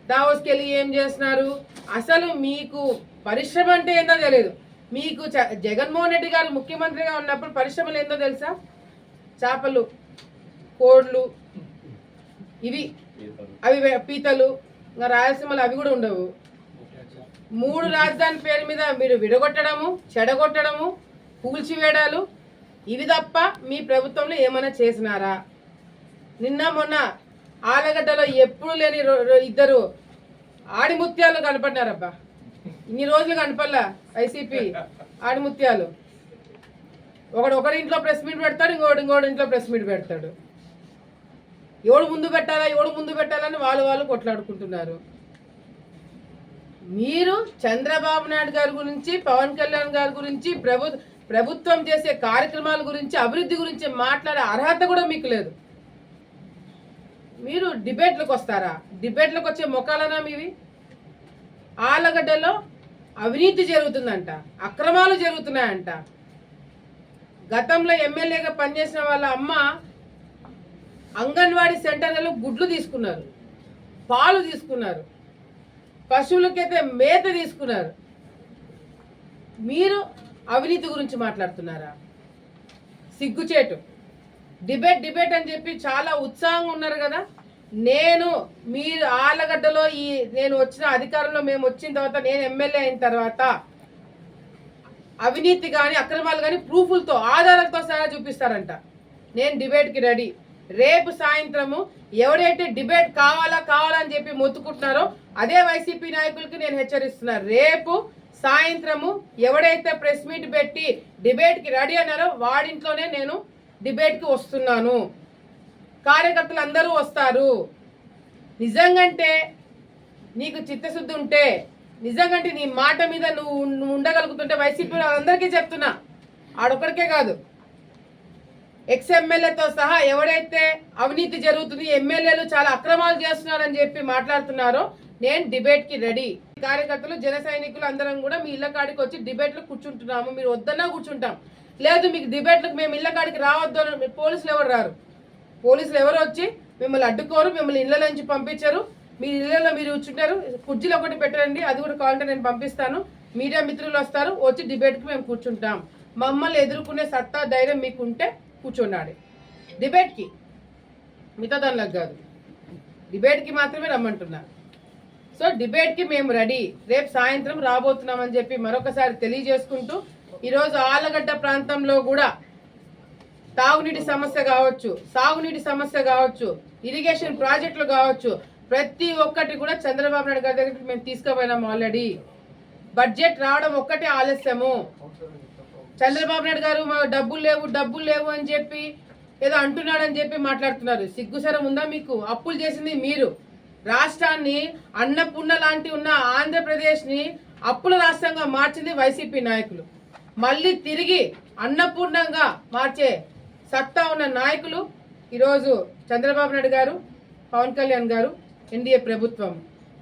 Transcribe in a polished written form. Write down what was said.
దావోస్కి వెళ్ళి ఏం చేస్తున్నారు? అసలు మీకు పరిశ్రమ అంటే ఏందో తెలియదు. మీకు జగన్మోహన్ రెడ్డి గారు ముఖ్యమంత్రిగా ఉన్నప్పుడు పరిశ్రమలు ఏందో తెలుసా? చేపలు, కోడ్లు, అవి పీతలు. ఇంకా రాయలసీమలు అవి కూడా ఉండవు. 3 రాజధాని పేరు మీద మీరు విడగొట్టడము, చెడగొట్టడము, కూల్చివేయడాలు, ఇవి తప్ప మీ ప్రభుత్వంలో ఏమైనా చేసినారా? నిన్న మొన్న ఆలగడ్డలో ఎప్పుడు లేని 2 ఆడిముత్యాలు కనపడినారబ్బా. ఇన్ని రోజులు కనపడలా వైసీపీ ఆడిముత్యాలు. ఒకరి ఇంట్లో ప్రెస్ మీట్ పెడతాడు, ఇంకోటి ఇంట్లో ప్రెస్ మీట్ పెడతాడు. ఎవడు ముందు పెట్టాలని వాళ్ళు కొట్లాడుకుంటున్నారు. మీరు చంద్రబాబు నాయుడు గారి గురించి, పవన్ కళ్యాణ్ గారి గురించి, ప్రభుత్వం చేసే కార్యక్రమాల గురించి, అభివృద్ధి గురించి మాట్లాడే అర్హత కూడా మీకు లేదు. మీరు డిబేట్లకు వస్తారా? డిబేట్లకు వచ్చే మొక్కలనా మీవి? ఆలగడ్డలో అవినీతి జరుగుతుందంట, అక్రమాలు జరుగుతున్నాయంట. గతంలో ఎమ్మెల్యేగా పనిచేసిన వాళ్ళ అమ్మ అంగన్వాడీ సెంటర్లలో గుడ్లు తీసుకున్నారు, పాలు తీసుకున్నారు, పశువులకైతే మేత తీసుకున్నారు. మీరు అవినీతి గురించి మాట్లాడుతున్నారా? సిగ్గుచేటు. డిబేట్ అని చెప్పి చాలా ఉత్సాహంగా ఉన్నారు కదా. మీరు ఆలగడ్డలో నేను వచ్చిన అధికారంలో మేము వచ్చిన తర్వాత, నేను ఎమ్మెల్యే అయిన తర్వాత అవినీతి కానీ అక్రమాలు కానీ ప్రూఫ్లతో, ఆధారాలతో సహా చూపిస్తారంట. నేను డిబేట్కి రెడీ. రేపు సాయంత్రము ఎవరైతే డిబేట్ కావాలని చెప్పి మొత్తుకుంటున్నారో అదే వైసీపీ నాయకులకి నేను హెచ్చరిస్తున్నా. రేపు సాయంత్రము ఎవడైతే ప్రెస్ మీట్ పెట్టి డిబేట్కి రెడీ అన్నారో వాడింట్లోనే నేను డిబేట్కి వస్తున్నాను. కార్యకర్తలు అందరూ వస్తారు. నిజంగంటే నీకు చిత్తశుద్ధి ఉంటే, నిజంగంటే నీ మాట మీద నువ్వు ఉండగలుగుతుంటే, వైసీపీ అందరికీ చెప్తున్నా, ఆడొక్కడికే కాదు, ఎమ్మెల్యేతో సహా ఎవరైతే అవినీతి జరుగుతుంది, ఎమ్మెల్యేలు చాలా అక్రమాలు చేస్తున్నారని చెప్పి మాట్లాడుతున్నారో నేను డిబేట్కి రెడీ. కార్యకర్తలు, జన సైనికులు అందరం కూడా మీ ఇళ్ల కాడికి వచ్చి డిబేట్లు కూర్చుంటున్నాము. మీరు వద్దన్నా కూర్చుంటాం. లేదు మీకు డిబేట్లకు మేము ఇళ్ల కాడికి రావద్దు, పోలీసులు ఎవరు రారు. పోలీసులు ఎవరు వచ్చి మిమ్మల్ని అడ్డుకోరు, మిమ్మల్ని ఇళ్ల నుంచి పంపించరు. మీ ఇళ్లలో మీరు కూర్చుంటారు. కుర్చీలు ఒకటి పెట్టండి, అది కూడా కావాలంటే నేను పంపిస్తాను. మీడియా మిత్రులు వస్తారు, వచ్చి డిబేట్కి మేము కూర్చుంటాం. మమ్మల్ని ఎదుర్కొనే సత్తా, ధైర్యం మీకుంటే కూర్చున్నాడు డిబేట్కి, మిగతా దానిలకు కాదు. డిబేట్కి మాత్రమే రమ్మంటున్నారు. సో డిబేట్కి మేము రెడీ. రేపు సాయంత్రం రాబోతున్నామని చెప్పి మరొకసారి తెలియజేసుకుంటూ, ఈరోజు ఆలగడ్డ ప్రాంతంలో కూడా తాగునీటి సమస్య కావచ్చు, సాగునీటి సమస్య కావచ్చు, ఇరిగేషన్ ప్రాజెక్టులు కావచ్చు, ప్రతి ఒక్కటి కూడా చంద్రబాబు నాయుడు గారి దగ్గరికి మేము తీసుకుపోయినాం ఆల్రెడీ. బడ్జెట్ రావడం ఒక్కటే ఆలస్యము. చంద్రబాబు నాయుడు గారు మా డబ్బులు లేవు అని చెప్పి ఏదో అంటున్నాడని చెప్పి మాట్లాడుతున్నారు. సిగ్గుసరం ఉందా మీకు? అప్పులు చేసింది మీరు. రాష్ట్రాన్ని అన్నపూర్ణ లాంటి ఉన్న ఆంధ్రప్రదేశ్ని అప్పుల రాష్ట్రంగా మార్చింది వైసీపీ నాయకులు. మళ్ళీ తిరిగి అన్నపూర్ణంగా మార్చే సత్తా ఉన్న నాయకులు ఈరోజు చంద్రబాబు నాయుడు గారు, పవన్ కళ్యాణ్ గారు, ఎన్డీఏ ప్రభుత్వం.